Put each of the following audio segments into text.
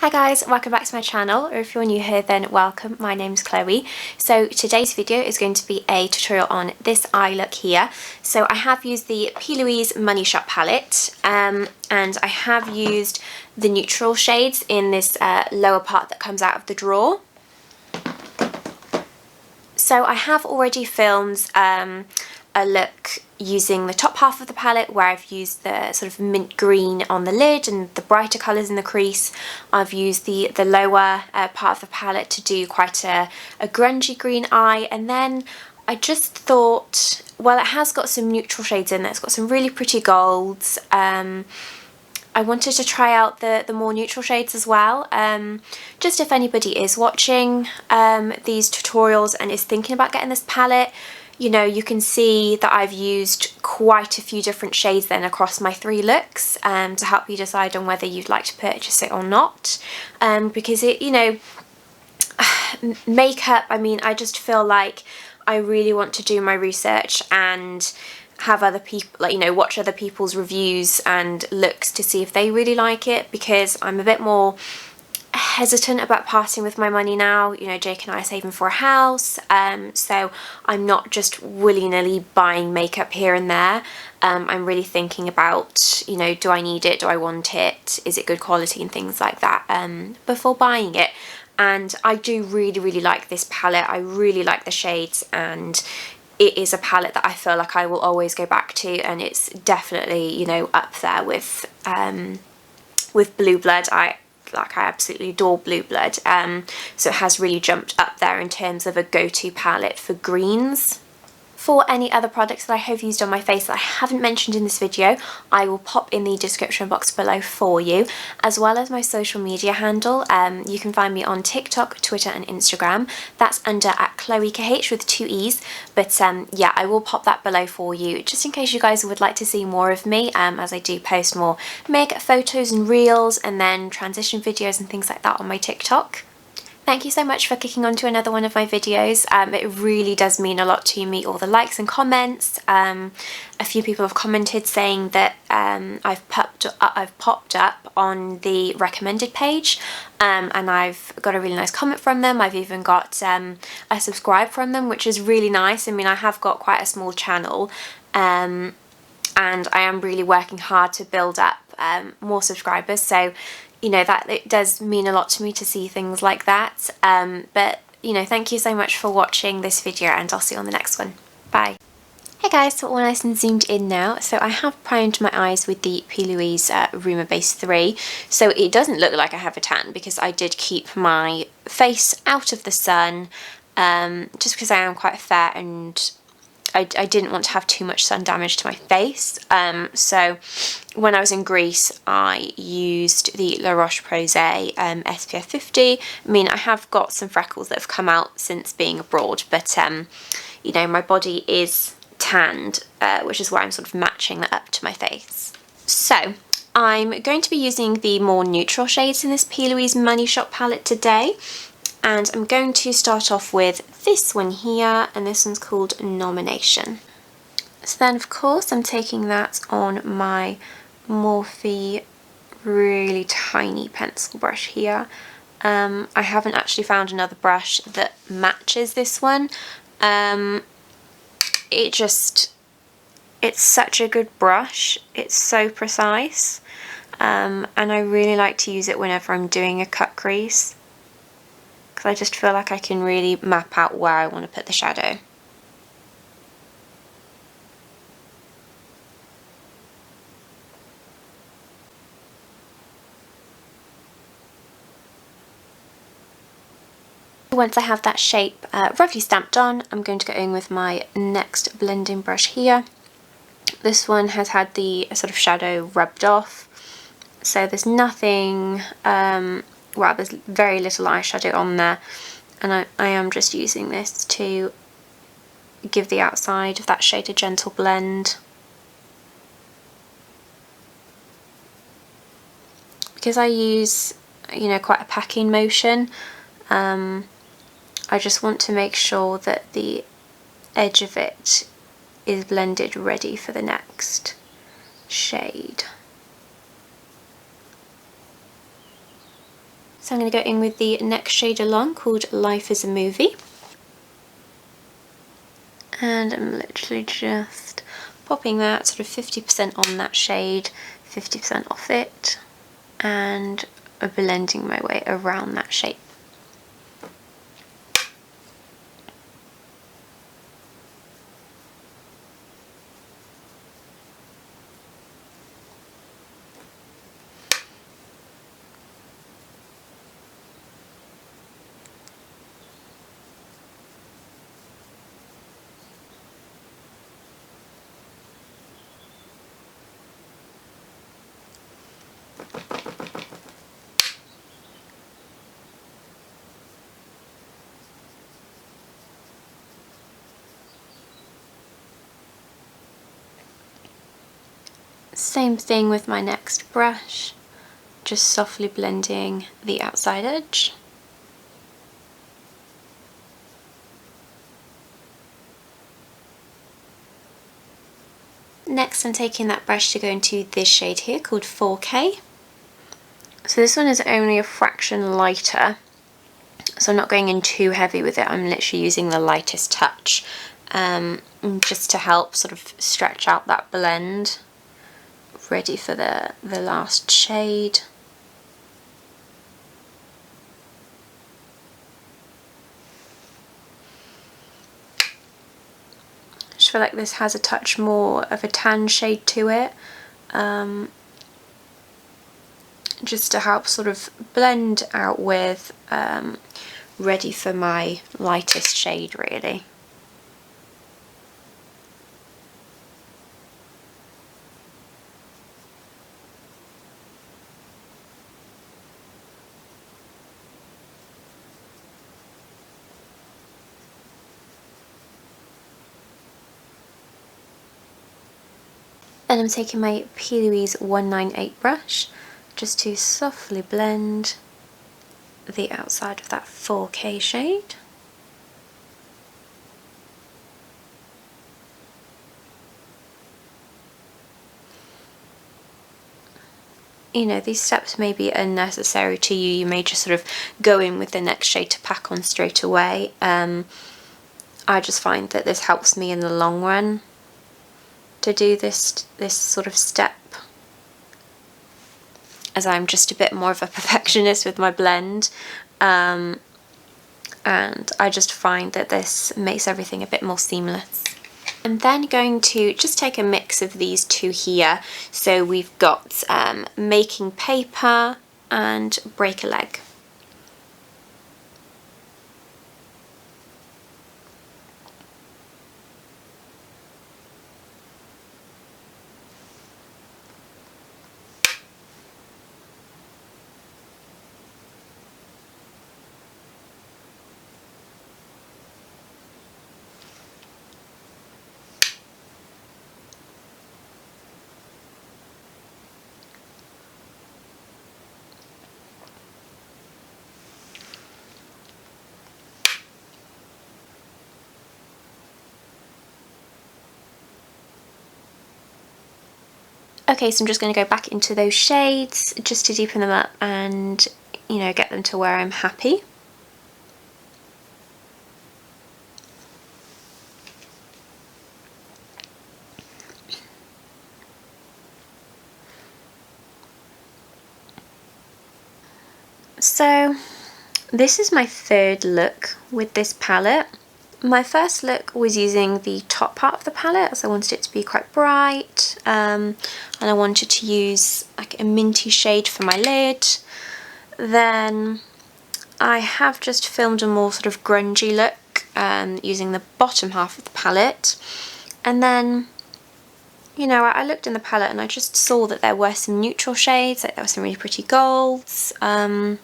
Hi guys, welcome back to my channel, or if you're new here then welcome. My name's Chloe. So today's video is going to be a tutorial on this eye look here. So I have used the Plouise Money Shop palette and I have used the neutral shades in this lower part that comes out of the drawer. So I have already filmed a look using the top half of the palette where I've used the sort of mint green on the lid and the brighter colours in the crease. I've used the lower part of the palette to do quite a grungy green eye, and then I just thought, well, it has got some neutral shades in there, it's got some really pretty golds. I wanted to try out the more neutral shades as well, just if anybody is watching these tutorials and is thinking about getting this palette. You know, you can see that I've used quite a few different shades then across my 3 looks to help you decide on whether you'd like to purchase it or not. Because it, you know, makeup, I mean, I just feel like I really want to do my research and have other people, like, you know, watch other people's reviews and looks to see if they really like it, because I'm a bit more hesitant about parting with my money now. You know, Jake and I are saving for a house, so I'm not just willy-nilly buying makeup here and there. I'm really thinking about, you know, do I need it, do I want it, is it good quality and things like that before buying it. And I do really like this palette. I really like the shades, and it is a palette that I feel like I will always go back to, and it's definitely, you know, up there with Blue Blood. I absolutely adore Blue Blood, so it has really jumped up there in terms of a go-to palette for greens. For any other products that I have used on my face that I haven't mentioned in this video, I will pop in the description box below for you, as well as my social media handle. You can find me on TikTok, Twitter and Instagram. That's under @ChloeKH with 2 E's, but yeah, I will pop that below for you, just in case you guys would like to see more of me, as I do post more makeup photos and reels, and then transition videos and things like that on my TikTok. Thank you so much for clicking on to another one of my videos. It really does mean a lot to me, all the likes and comments. A few people have commented saying that I've popped up on the recommended page, and I've got a really nice comment from them. I've even got a subscribe from them, which is really nice. I mean, I have got quite a small channel, and I am really working hard to build up more subscribers, so you know, that it does mean a lot to me to see things like that. But you know, thank you so much for watching this video, and I'll see you on the next one. Bye. Hey guys, so all nice and zoomed in now. So I have primed my eyes with the Plouise Rumour Base 3. So it doesn't look like I have a tan, because I did keep my face out of the sun, just because I am quite fair and I didn't want to have too much sun damage to my face. So when I was in Greece, I used the Larocheposay SPF 50. I mean, I have got some freckles that have come out since being abroad, but you know, my body is tanned, which is why I'm sort of matching that up to my face. So I'm going to be using the more neutral shades in this Plouise Money Shop palette today. And I'm going to start off with this one here, and this one's called Nomination. So then, of course, I'm taking that on my Morphe really tiny pencil brush here. I haven't actually found another brush that matches this one. It's such a good brush. It's so precise, and I really like to use it whenever I'm doing a cut crease, because I just feel like I can really map out where I want to put the shadow. Once I have that shape roughly stamped on, I'm going to go in with my next blending brush here. This one has had the sort of shadow rubbed off, so there's nothing, well, there's very little eyeshadow on there, and I am just using this to give the outside of that shade a gentle blend. Because I use, you know, quite a packing motion, I just want to make sure that the edge of it is blended ready for the next shade. So I'm going to go in with the next shade along, called Life is a Movie. And I'm literally just popping that sort of 50% on that shade, 50% off it, and blending my way around that shape. Same thing with my next brush, just softly blending the outside edge. Next I'm taking that brush to go into this shade here called 4K. So this one is only a fraction lighter, so I'm not going in too heavy with it. I'm literally using the lightest touch, just to help sort of stretch out that blend. Ready for the last shade. I just feel like this has a touch more of a tan shade to it, just to help sort of blend out with, ready for my lightest shade really. And I'm taking my Plouise 198 brush just to softly blend the outside of that 4K shade. You know, these steps may be unnecessary to you. You may just sort of go in with the next shade to pack on straight away. I just find that this helps me in the long run to do this sort of step, as I'm just a bit more of a perfectionist with my blend, and I just find that this makes everything a bit more seamless. I'm then going to just take a mix of these two here. So we've got Making Paper and Break a Leg. Okay, so I'm just going to go back into those shades just to deepen them up and, you know, get them to where I'm happy. So this is my third look with this palette. My first look was using the top part of the palette, as I wanted it to be quite bright, and I wanted to use like a minty shade for my lid. Then I have just filmed a more sort of grungy look, using the bottom half of the palette. And then, you know, I looked in the palette and I just saw that there were some neutral shades, like there were some really pretty golds. So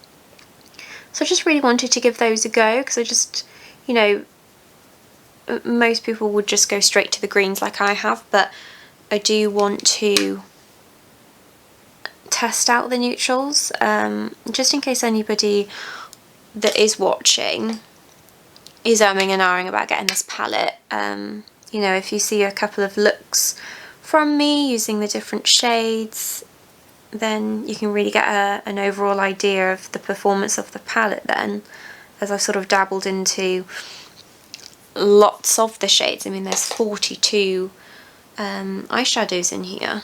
I just really wanted to give those a go, because I just, you know, most people would just go straight to the greens like I have, but I do want to test out the neutrals, just in case anybody that is watching is umming and ahhing about getting this palette. You know, if you see a couple of looks from me using the different shades, then you can really get an overall idea of the performance of the palette then, as I've sort of dabbled into lots of the shades. I mean, there's 42 eyeshadows in here,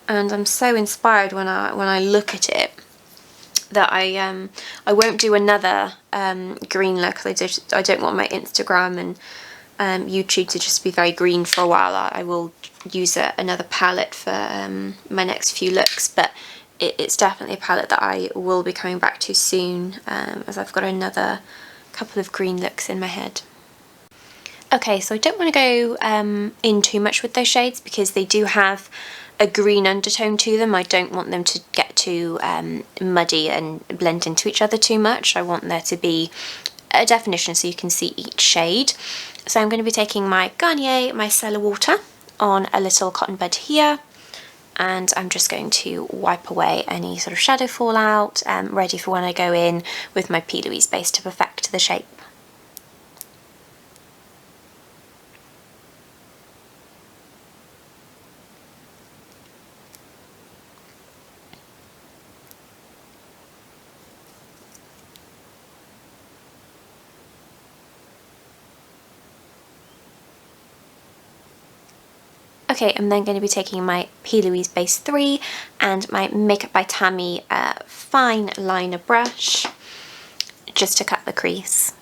and I'm so inspired when I look at it that I won't do another green look. I don't want my Instagram and YouTube to just be very green for a while. I will use another palette for my next few looks, but it's definitely a palette that I will be coming back to soon, as I've got another couple of green looks in my head. Okay, so I don't want to go in too much with those shades because they do have a green undertone to them. I don't want them to get too muddy and blend into each other too much. I want there to be a definition so you can see each shade. So I'm going to be taking my Garnier Micellar Water on a little cotton bud here, and I'm just going to wipe away any sort of shadow fallout, ready for when I go in with my Plouise base to perfect the shape. Okay, I'm then going to be taking my Plouise Base 3 and my Makeup by Tammy fine liner brush just to cut the crease.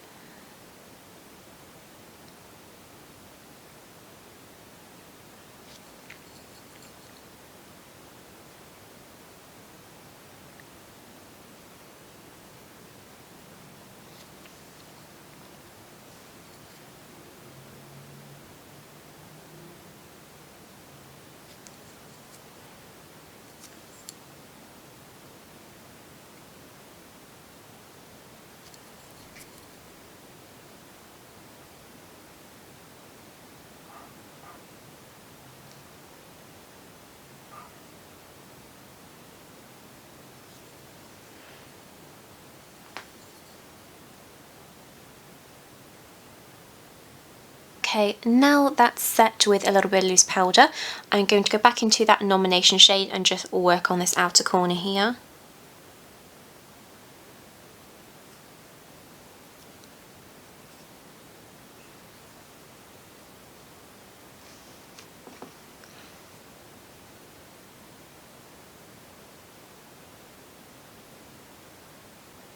Okay, now that's set with a little bit of loose powder, I'm going to go back into that Nomination shade and just work on this outer corner here.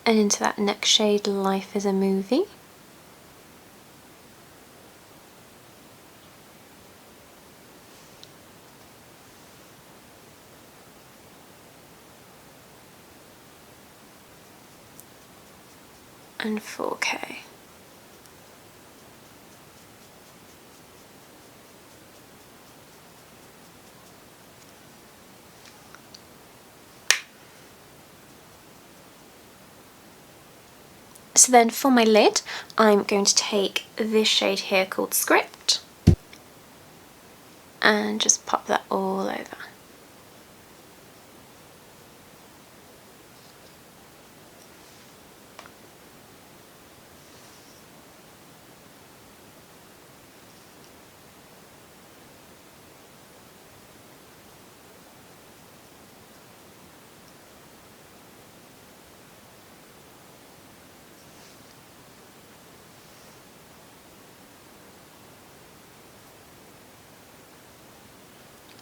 And into that next shade, Life is a Movie. And 4K. So then for my lid, I'm going to take this shade here called Script and just pop that all over.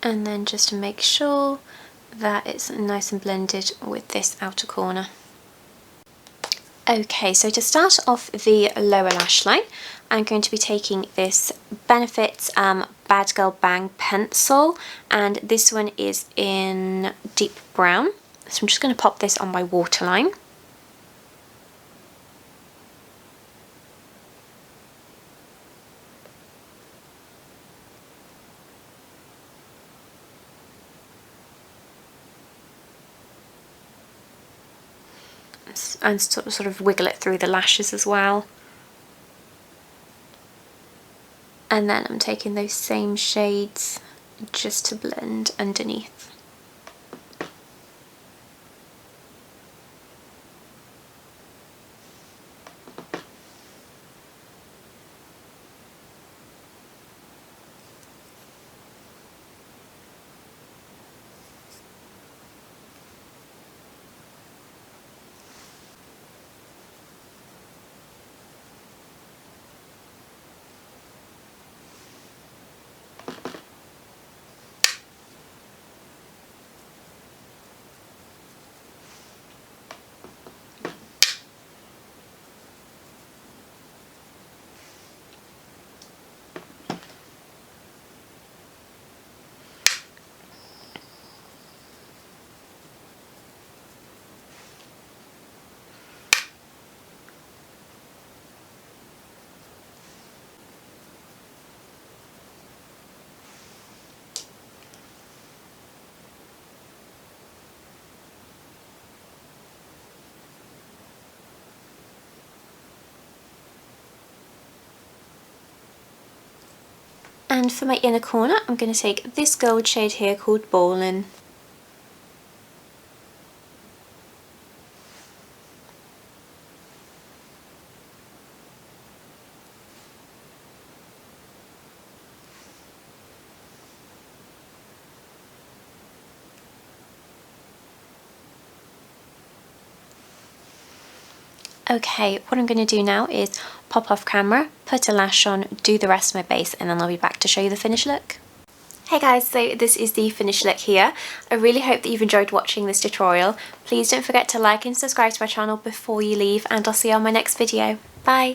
And then just to make sure that it's nice and blended with this outer corner. Okay, so to start off the lower lash line, I'm going to be taking this Benefit Bad Girl Bang pencil, and this one is in deep brown. So I'm just going to pop this on my waterline. And sort of wiggle it through the lashes as well. And then I'm taking those same shades just to blend underneath. And for my inner corner, I'm going to take this gold shade here called Ballin'. Okay, what I'm going to do now is pop off camera, put a lash on, do the rest of my base, and then I'll be back to show you the finished look. Hey guys, so this is the finished look here. I really hope that you've enjoyed watching this tutorial. Please don't forget to like and subscribe to my channel before you leave, and I'll see you on my next video. Bye!